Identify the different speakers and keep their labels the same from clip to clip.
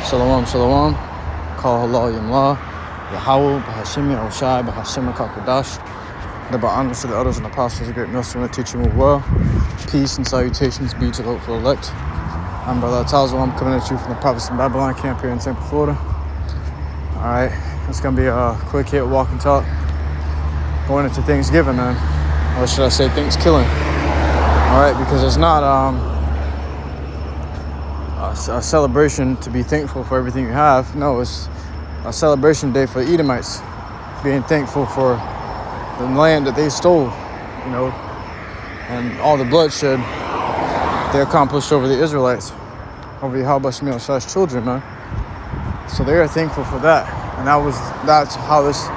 Speaker 1: Shalom, shalom. Call HALALYAM, YAHAWAH, BAHASHAM, RAWCHAA, BAHASHAM, QADASH. The honors to the elders and apostles, the great MILLSTONE, teaching you well. Peace and salutations be to the hopeful elect. I'm Brother Tazo. I'm coming at you from the Prophets in Babylon camp here in Tampa, Florida. All right, it's gonna be a quick hit walk and talk. Going into Thanksgiving, man. Or should I say Thanksgiving? All right, because it's not a celebration to be thankful for everything you have. No, it's a celebration day for the Edomites, being thankful for the land that they stole, you know, and all the bloodshed they accomplished over the Israelites, over YAHAWASHI's children, man. So they are thankful for that, and that's how this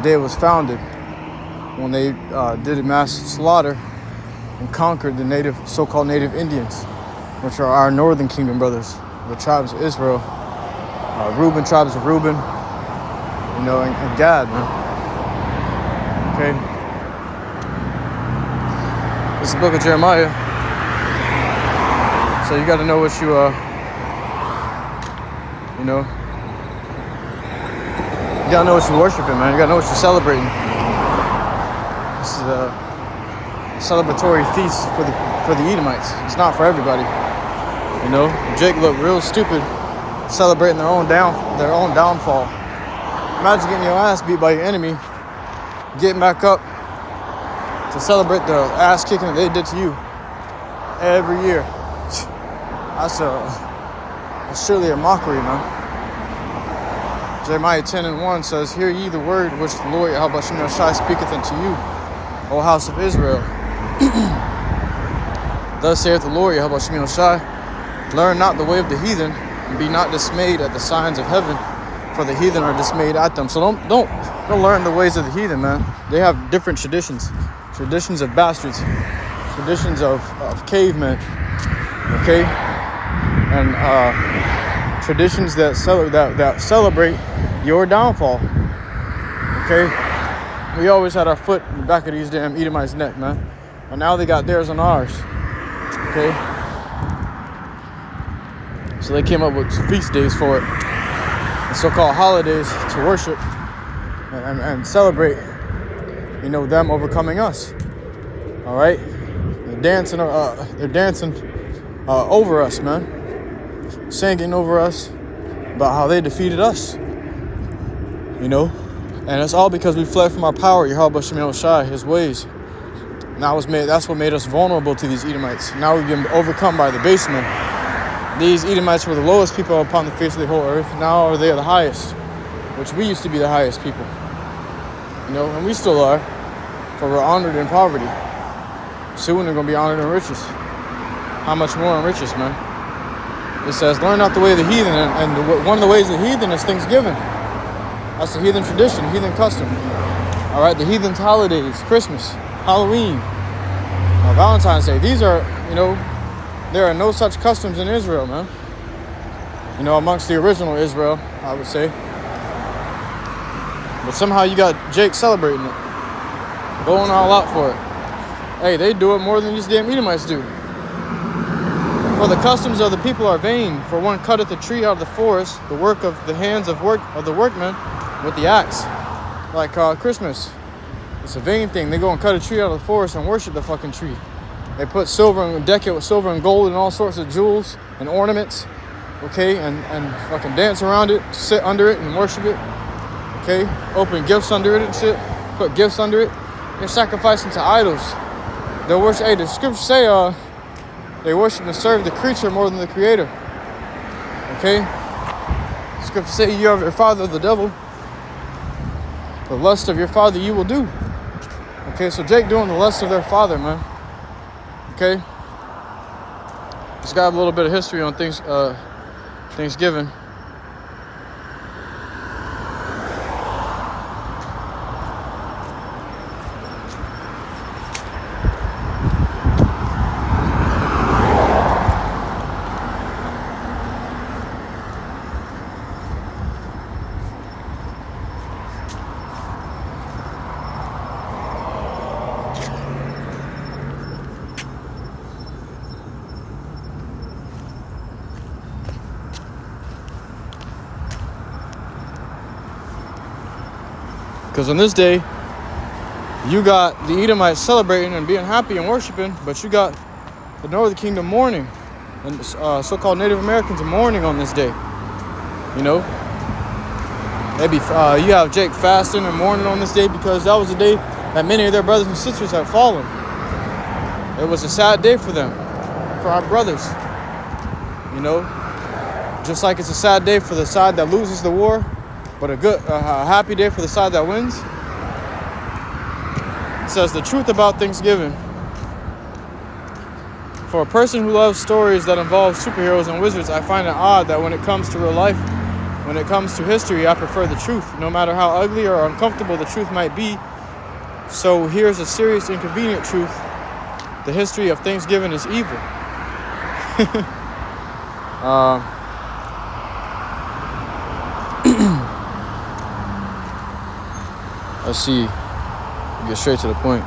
Speaker 1: day was founded, when they did a mass slaughter and conquered the so-called native Indians, which are our northern kingdom brothers, the tribes of Israel, tribes of Reuben, you know, and Gad, man. Okay. This is the book of Jeremiah. So you got to know what you gotta know what you're worshiping, man. You gotta know what you're celebrating. This is a celebratory feast for the Edomites. It's not for everybody. You know, Jake looked real stupid celebrating their own downfall. Imagine getting your ass beat by your enemy, getting back up to celebrate the ass kicking that they did to you every year. That's surely a mockery, man. Jeremiah 10:1 says, "Hear ye the word which the Lord YAHAWASHI speaketh unto you, O house of Israel. Thus saith the Lord YAHAWASHI, learn not the way of the heathen, and be not dismayed at the signs of heaven, for the heathen are dismayed at them." So don't learn the ways of the heathen, man. They have different traditions of bastards, traditions of cavemen, okay, and traditions that celebrate your downfall. Okay, we always had our foot in the back of these damn Edomites' neck, man, but now they got theirs on ours. Okay. So they came up with feast days for it, and so-called holidays to worship and celebrate, you know, them overcoming us. All right, they're dancing over us, man, singing over us about how they defeated us. You know, and it's all because we fled from our power, YAHAWASHI, His ways. And that's what made us vulnerable to these Edomites. Now we've been overcome by the basemen. These Edomites were the lowest people upon the face of the whole earth. Now they are the highest, which we used to be the highest people. You know, and we still are, for we're honored in poverty. Soon they're going to be honored in riches. How much more in riches, man? It says, learn not the way of the heathen, and one of the ways of the heathen is Thanksgiving. That's the heathen tradition, heathen custom. All right, the heathen's holidays, Christmas, Halloween, Valentine's Day. These are, you know, there are no such customs in Israel, man. You know, amongst the original Israel, I would say. But somehow you got Jake celebrating it, going all out for it. Hey, they do it more than these damn Edomites do. For the customs of the people are vain. For one cutteth a tree out of the forest, the work of the hands of the workmen with the axe. Like Christmas. It's a vain thing. They go and cut a tree out of the forest and worship the fucking tree. They put silver and deck it with silver and gold and all sorts of jewels and ornaments. Okay, and fucking dance around it, sit under it and worship it. Okay, open gifts under it and shit. Put gifts under it. They're sacrificing to idols. They worship. Hey, the scriptures say they worship and serve the creature more than the creator. Okay? The scriptures say you are your father, the devil. The lust of your father you will do. Okay, so Jake doing the lust of their father, man. Okay? Just got a little bit of history on Thanksgiving. Because on this day, you got the Edomites celebrating and being happy and worshiping, but you got the Northern Kingdom mourning, and so-called Native Americans mourning on this day. You know, maybe you have Jake fasting and mourning on this day because that was the day that many of their brothers and sisters had fallen. It was a sad day for them, for our brothers. You know, just like it's a sad day for the side that loses the war, but a happy day for the side that wins. It says the truth about Thanksgiving. For a person who loves stories that involve superheroes and wizards, I find it odd that when it comes to real life, when it comes to history, I prefer the truth, no matter how ugly or uncomfortable the truth might be. So here's a serious, inconvenient truth. The history of Thanksgiving is evil. Let's see. Get straight to the point.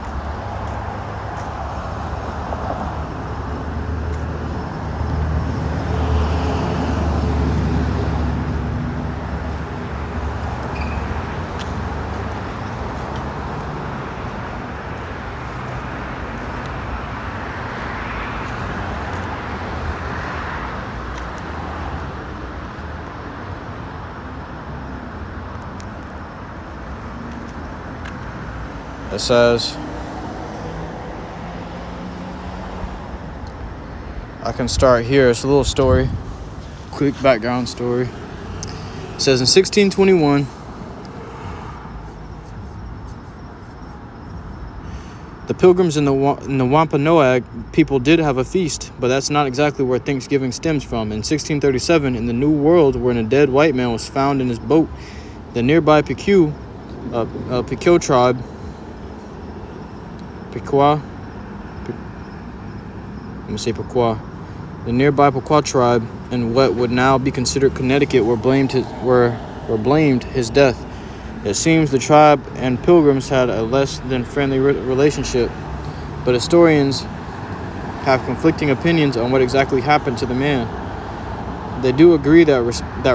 Speaker 1: It says, I can start here. It's a little story, quick background story. It says in 1621, the Pilgrims in the Wampanoag people did have a feast, but that's not exactly where Thanksgiving stems from. In 1637, in the New World, when a dead white man was found in his boat, the nearby Pequot tribe, the nearby Pequot tribe and what would now be considered Connecticut were blamed his death. It seems the tribe and Pilgrims had a less than friendly relationship, but historians have conflicting opinions on what exactly happened to the man. They do agree that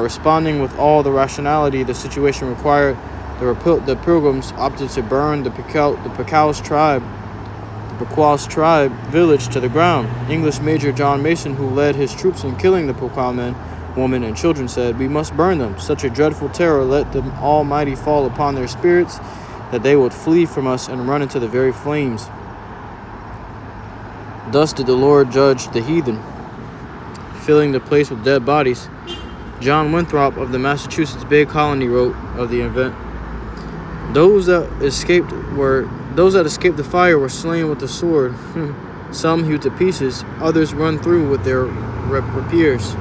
Speaker 1: responding with all the rationality the situation required, the Pilgrims opted to burn the Pequot's tribe village to the ground. English Major John Mason, who led his troops in killing the Pequot men, women, and children, said, "We must burn them. Such a dreadful terror let the Almighty fall upon their spirits, that they would flee from us and run into the very flames. Thus did the Lord judge the heathen, filling the place with dead bodies." John Winthrop of the Massachusetts Bay Colony wrote of the event, Those that escaped the fire were slain with the sword, some hewed to pieces, others run through with their rapiers,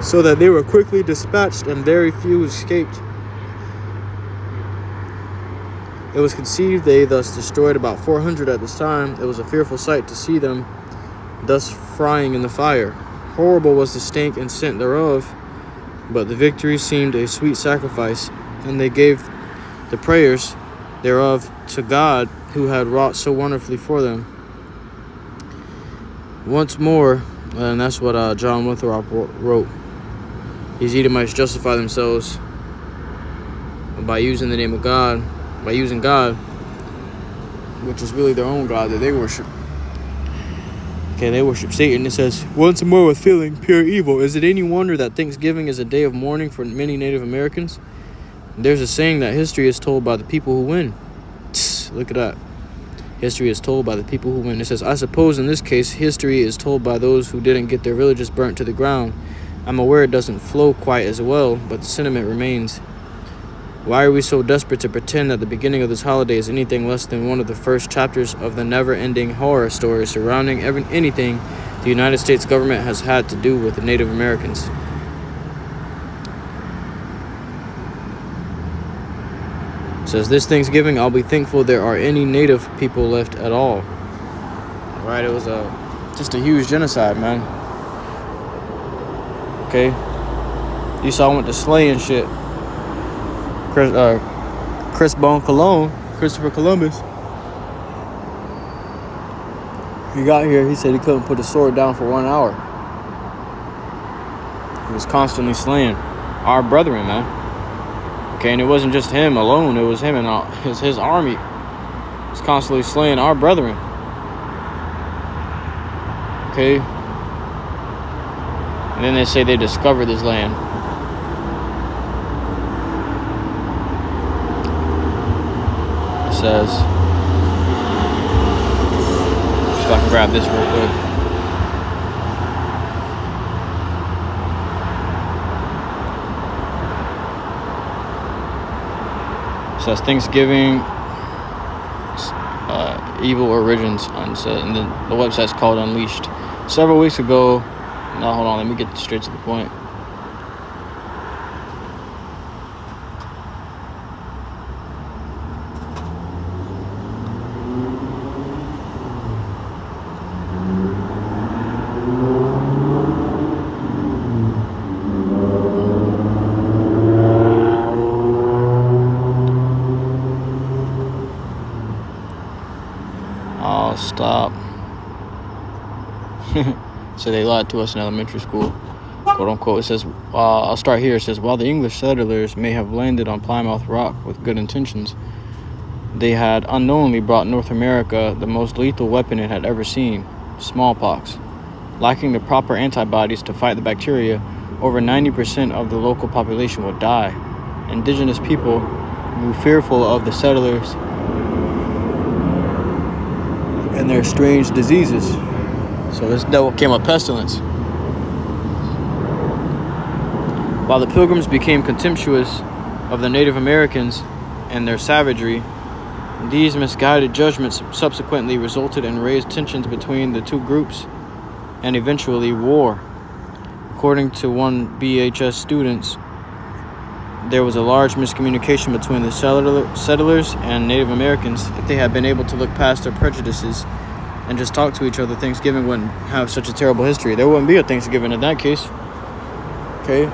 Speaker 1: so that they were quickly dispatched, and very few escaped. It was conceived they thus destroyed about 400 at this time. It was a fearful sight to see them thus frying in the fire. Horrible was the stank and scent thereof, but the victory seemed a sweet sacrifice, and they gave the prayers thereof to God, who had wrought so wonderfully for them. Once more, and that's what John Winthrop wrote, these Edomites justify themselves by using the name of God, by using God, which is really their own God that they worship. Okay, they worship Satan. It says, once more with feeling pure evil. Is it any wonder that Thanksgiving is a day of mourning for many Native Americans? There's a saying that history is told by the people who win. Look at that. History is told by the people who win. It says, I suppose in this case, history is told by those who didn't get their villages burnt to the ground. I'm aware it doesn't flow quite as well, but the sentiment remains. Why are we so desperate to pretend that the beginning of this holiday is anything less than one of the first chapters of the never-ending horror story surrounding anything the United States government has had to do with the Native Americans? It says, this Thanksgiving, I'll be thankful there are any Native people left at all. Right, it was just a huge genocide, man. Okay? Esau went to slay and shit. Christopher Columbus, he got here, he said he couldn't put the sword down for 1 hour. He was constantly slaying our brethren, man. Okay, and it wasn't just him alone. It was him and his army. It's constantly slaying our brethren. Okay. And then they say they discovered this land. It says, see if I can grab this real quick. It says Thanksgiving evil origins unsaid, and then the website's called Unleashed. Several weeks ago, no, hold on, let me get straight to the point. Oh, stop. So they lied to us in elementary school, quote unquote. It says, I'll start here. It says, while the English settlers may have landed on Plymouth Rock with good intentions, they had unknowingly brought North America the most lethal weapon it had ever seen, smallpox. Lacking the proper antibodies to fight the bacteria, over 90% of the local population would die. Indigenous people grew fearful of the settlers and their strange diseases. So this devil came a pestilence. While the Pilgrims became contemptuous of the Native Americans and their savagery, these misguided judgments subsequently resulted in raised tensions between the two groups and eventually war. According to one BHS student, there was a large miscommunication between the settlers and Native Americans. If they had been able to look past their prejudices and just talk to each other, Thanksgiving wouldn't have such a terrible history. There wouldn't be a Thanksgiving in that case. Okay.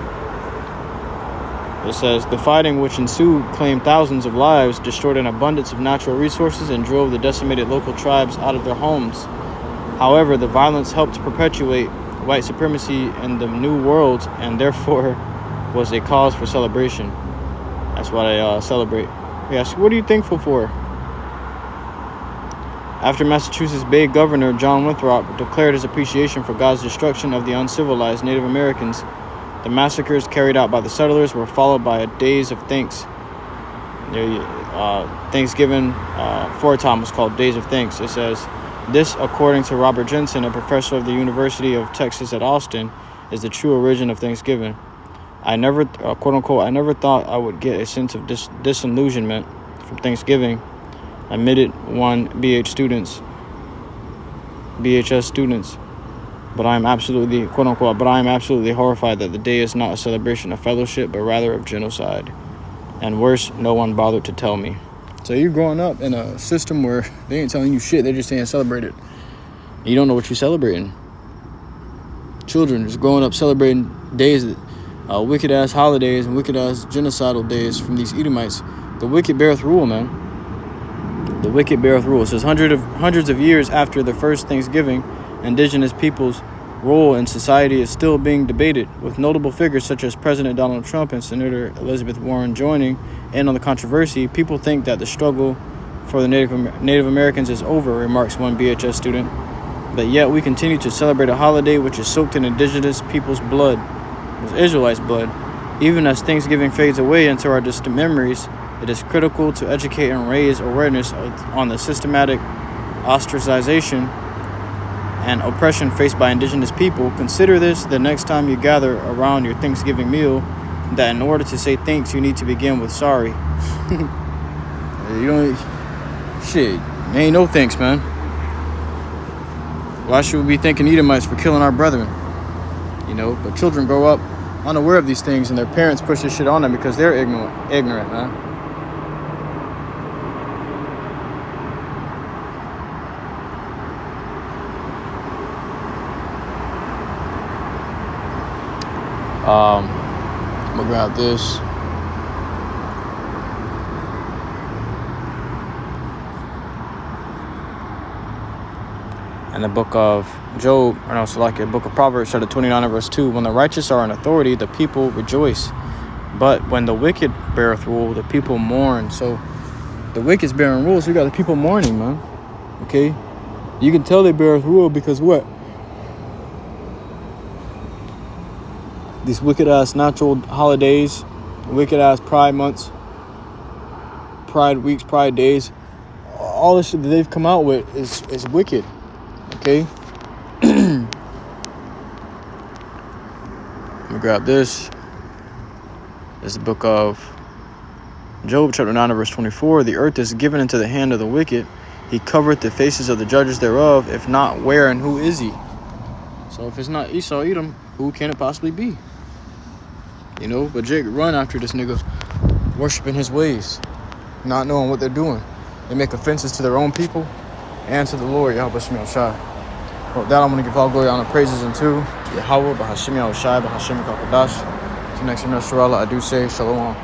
Speaker 1: It says, the fighting which ensued claimed thousands of lives, destroyed an abundance of natural resources, and drove the decimated local tribes out of their homes. However, the violence helped perpetuate white supremacy in the New World, and therefore was a cause for celebration. That's why they celebrate. Yes, what are you thankful for? After Massachusetts Bay Governor John Winthrop declared his appreciation for God's destruction of the uncivilized Native Americans, the massacres carried out by the settlers were followed by a days of thanks. Thanksgiving for a time was called Days of Thanks. It says, this, according to Robert Jensen, a professor of the University of Texas at Austin, is the true origin of Thanksgiving. I never, quote unquote, I never thought I would get a sense of disillusionment from Thanksgiving, admitted one BHS students. But I am absolutely, quote unquote, but I am absolutely horrified that the day is not a celebration of fellowship, but rather of genocide. And worse, no one bothered to tell me. So you're growing up in a system where they ain't telling you shit, they're just saying celebrate it. You don't know what you're celebrating. Children just growing up celebrating days, wicked ass holidays and wicked ass genocidal days from these Edomites. The wicked beareth rule, man. The wicked beareth rule. It says hundreds of years after the first Thanksgiving, indigenous people's role in society is still being debated, with notable figures such as President Donald Trump and Senator Elizabeth Warren joining in on the controversy. People think that the struggle for the Native Americans is over, remarks one BHS student. But yet we continue to celebrate a holiday which is soaked in indigenous people's blood, with Israelites' blood. Even as Thanksgiving fades away into our distant memories, it is critical to educate and raise awareness on the systematic ostracization and oppression faced by indigenous people. Consider this the next time you gather around your Thanksgiving meal, that in order to say thanks, you need to begin with sorry. You don't, shit, there ain't no thanks, man. Why should we be thanking Edomites for killing our brethren? You know, but children grow up unaware of these things, and their parents push this shit on them because they're ignorant, man. I'm gonna grab this. In the book of Job, book of Proverbs, chapter 29 and verse 2, when the righteous are in authority, the people rejoice. But when the wicked beareth rule, the people mourn. So the wicked's bearing rule, so you got the people mourning, man. Okay? You can tell they beareth rule because what? These wicked-ass natural holidays, wicked-ass pride months, pride weeks, pride days, all this shit that they've come out with is wicked. Okay? Let me grab this. This is the book of Job, chapter 9, verse 24. The earth is given into the hand of the wicked. He covereth the faces of the judges thereof. If not, where and who is he? So if it's not Esau, Edom, who can it possibly be? You know, but Jake run after this nigga, worshiping his ways, not knowing what they're doing. They make offenses to their own people and to the Lord, YAHAWASHI. With that, I'm going to give all glory, honor, praises unto YAHAWAH, BAHASHAM, YAHAWASHI, BAHASHAM, QADASH. To next semester, I do say shalom.